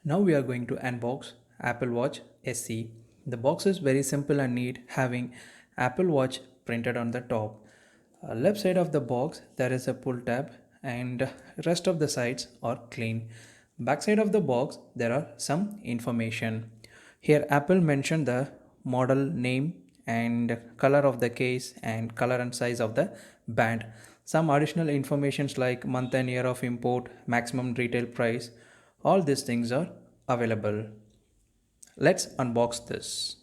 Now we are going to unbox Apple Watch SE. The box is very simple and neat, having Apple Watch printed on the top. Left side of the box there is a pull tab and rest of the sides are clean. Back side of the box there are some information. Here Apple mentioned the model name and color of the case and color and size of the band. Some additional informations like month and year of import, maximum retail price, all these things are available. Let's unbox this.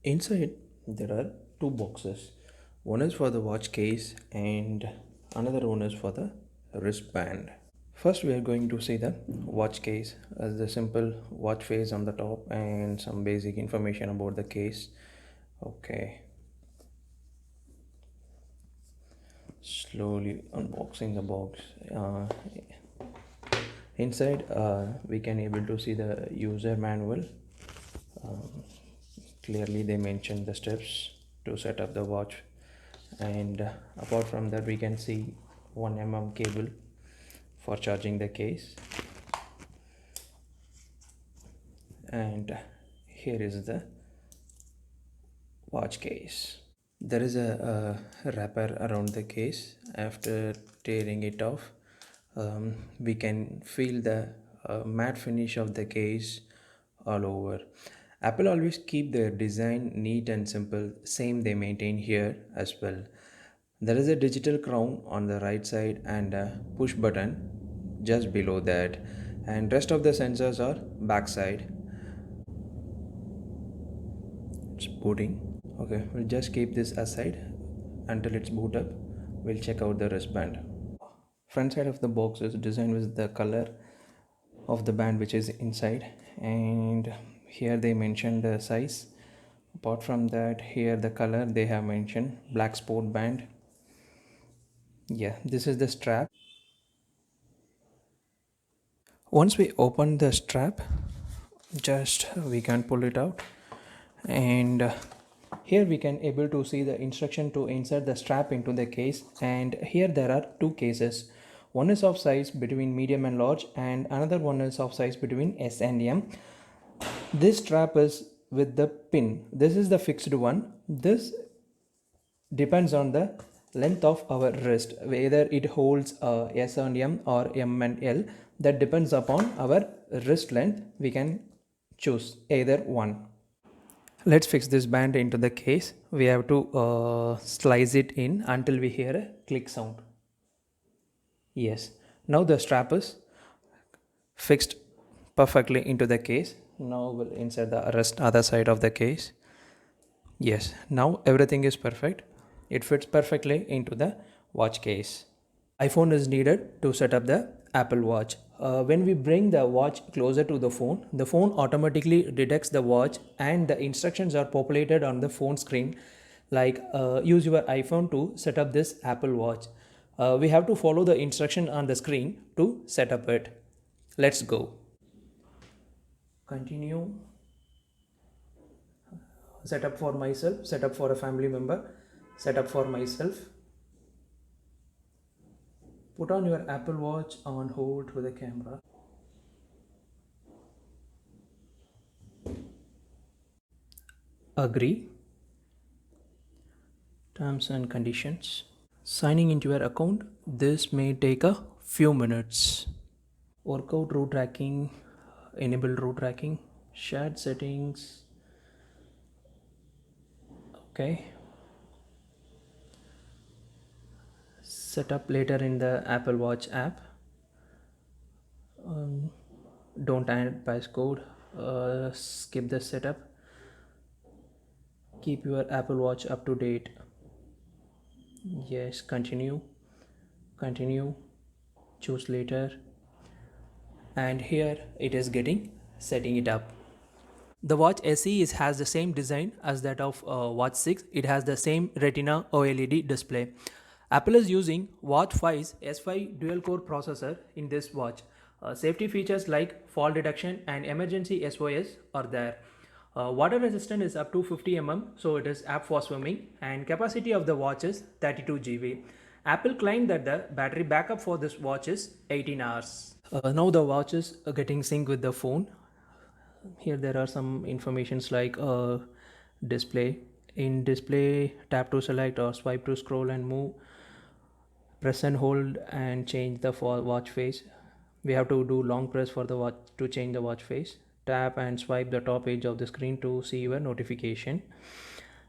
Inside there are two boxes. One is for the watch case and another one is for the wristband. First we are going to see the watch case as the simple watch face on the top and some basic information about the case. Okay, slowly unboxing the box. Inside we can able to see the user manual. um, Clearly they mentioned the steps to set up the watch, and apart from that we can see 1 mm cable for charging the case, and here is the watch case. There is a wrapper around the case. After tearing it off, we can feel the matte finish of the case all over. Apple always keep their design neat and simple, same they maintain here as well. There is a digital crown on the right side and a push button just below that, and rest of the sensors are backside. It's booting. Okay, we'll just keep this aside until it's boot up. We'll check out the wristband. Front side of the box is designed with the color of the band which is inside, and here they mentioned the size. Apart from that, here the color they have mentioned black sport band. Yeah, this is the strap. Once we open the strap, just we can pull it out, and here we can able to see the instruction to insert the strap into the case. And here there are two cases. One is of size between medium and large, and another one is of size between S and M. This strap is with the pin. This is the fixed one. This depends on the length of our wrist, whether it holds S and M or M and L. That depends upon our wrist length. We can choose either one. Let's fix this band into the case. We have to slice it in until we hear a click sound. Yes, now the strap is fixed perfectly into the case. Now we'll insert the rest other side of the case. Yes, now everything is perfect. It fits perfectly into the watch case. iPhone is needed to set up the Apple Watch. When we bring the watch closer to the phone automatically detects the watch and the instructions are populated on the phone screen, like use your iPhone to set up this Apple Watch. We have to follow the instruction on the screen to set up it. Let's go. Continue. Set up for myself, set up for a family member, set up for myself. Put on your Apple Watch on hold with the camera. Agree. Terms and conditions. Signing into your account. This may take a few minutes. Workout route tracking. Enable route tracking. Shared settings. Okay. Set up later in the Apple Watch app. Don't add passcode. Skip the setup. Keep your Apple Watch up to date. Yes, continue. Continue. Choose later. And here it is getting setting it up. The watch SE has the same design as that of Watch 6. It has the same Retina OLED display. Apple is using Watch 5's S5 dual-core processor in this watch. Safety features like fall detection and emergency SOS are there. Water resistance is up to 50 so it is apt for swimming, and capacity of the watch is 32 GB. Apple claimed that the battery backup for this watch is 18 hours. Now the watch is getting sync with the phone. Here there are some informations like display. In display, tap to select or swipe to scroll and move, press and hold and change the watch face. We have to do long press for the watch to change the watch face. Tap and swipe the top edge of the screen to see your notification.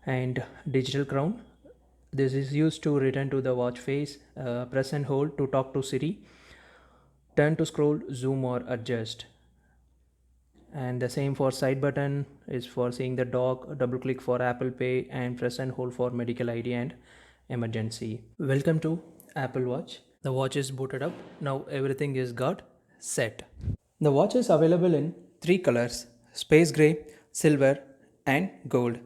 And digital crown, this is used to return to the watch face. Press and hold to talk to Siri, turn to scroll, zoom or adjust. And the same for side button is for seeing the dock, double click for Apple Pay, and press and hold for medical ID and emergency. Welcome to Apple Watch. The watch is booted up. Now everything is got set. The watch is available in 3 colors: space gray, silver and gold.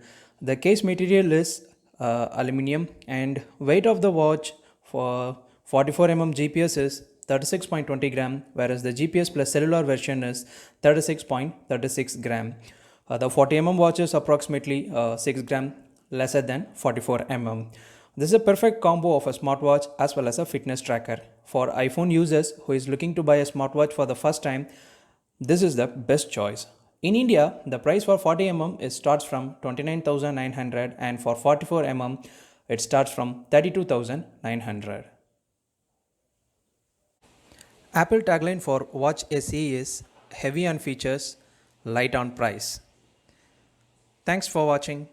The case material is aluminum, and weight of the watch for 44 GPS is 36.20 gram, whereas the GPS plus cellular version is 36.36 gram. The 40 watch is approximately 6 gram lesser than 44 This is a perfect combo of a smartwatch as well as a fitness tracker. For iPhone users who is looking to buy a smartwatch for the first time, this is the best choice. In India, the price for 40 starts from 29,900, and for 44 it starts from 32,900. Apple tagline for Watch SE is heavy on features, light on price. Thanks for watching.